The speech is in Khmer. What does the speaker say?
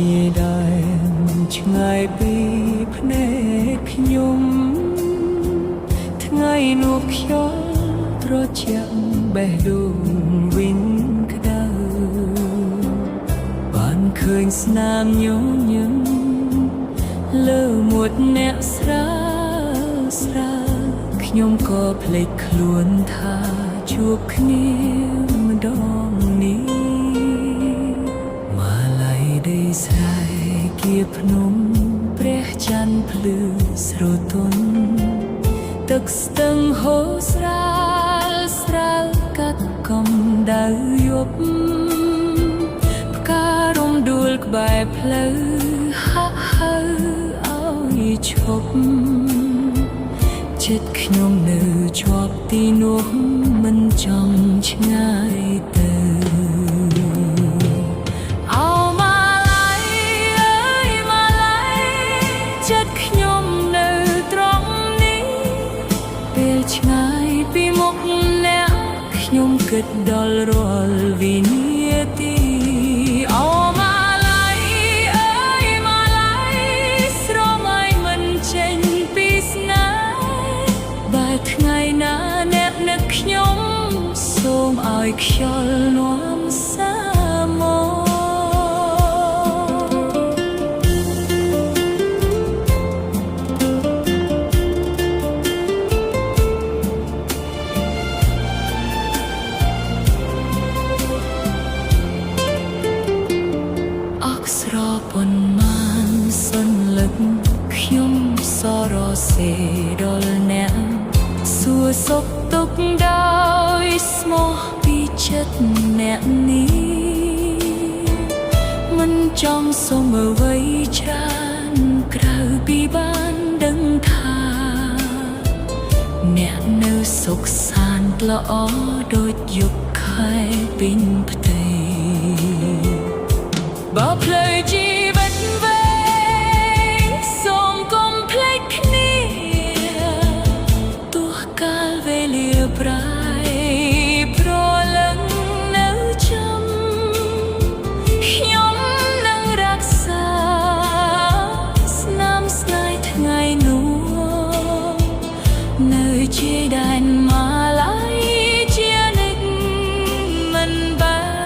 ជាដែនឆ្ងាយពីភ្នែកខ្ញុំថ្ងៃនោះខ្យល់ត្រជាក់បេះដូងវិញក្តៅបានឃើញស្នាមញញឹមលើមួតអ្នកស្រាលខ្ញុំក៏ភ្លេចខ្លួនថាជួបគ្នាម្ដងនេះម៉ាឡៃដីស្រែគៀភ្នំព្រះច័ន្ទភ្លឺស្រទន់ទឹកស្ទឹងហូរស្រាលកាត់កំដៅយប់ផ្ការំដួលក្បែរផ្លូវហាក់ហៅឲ្យឈប់ចិត្តខ្ញុំនៅជាប់ទីនោះមិនចង់ឆ្ងាយទៅអូម៉ាឡៃអើយម៉ាឡៃចិត្តខ្ញុំនៅត្រង់នេះពេលឆ្ងាយពីមុខអ្នកខ្ញុំគិតដល់រាល់វិនាទីអូម៉ាឡៃអើយម៉ាឡៃស្រមៃមិនចេញពីស្នេហ៍បើថ្ងៃណាអ្នកនឹកខ្ញុំសូមឲ្យខ្យល់នាំសាមកអក្សរប៉ុន្មានសន្លឹកខ្ញុំសរសេរដល់អ្នកសួរសុខទុក្ខដោយស្មោះពីចិត្តអ្នកនេះមិនចង់សុំអ្វីច្រើនក្រៅពីបានដឹងថាអ្នកនៅសុខសាន្តល្អដូចយុគខែពេញផ្ទៃបើផ្លូវ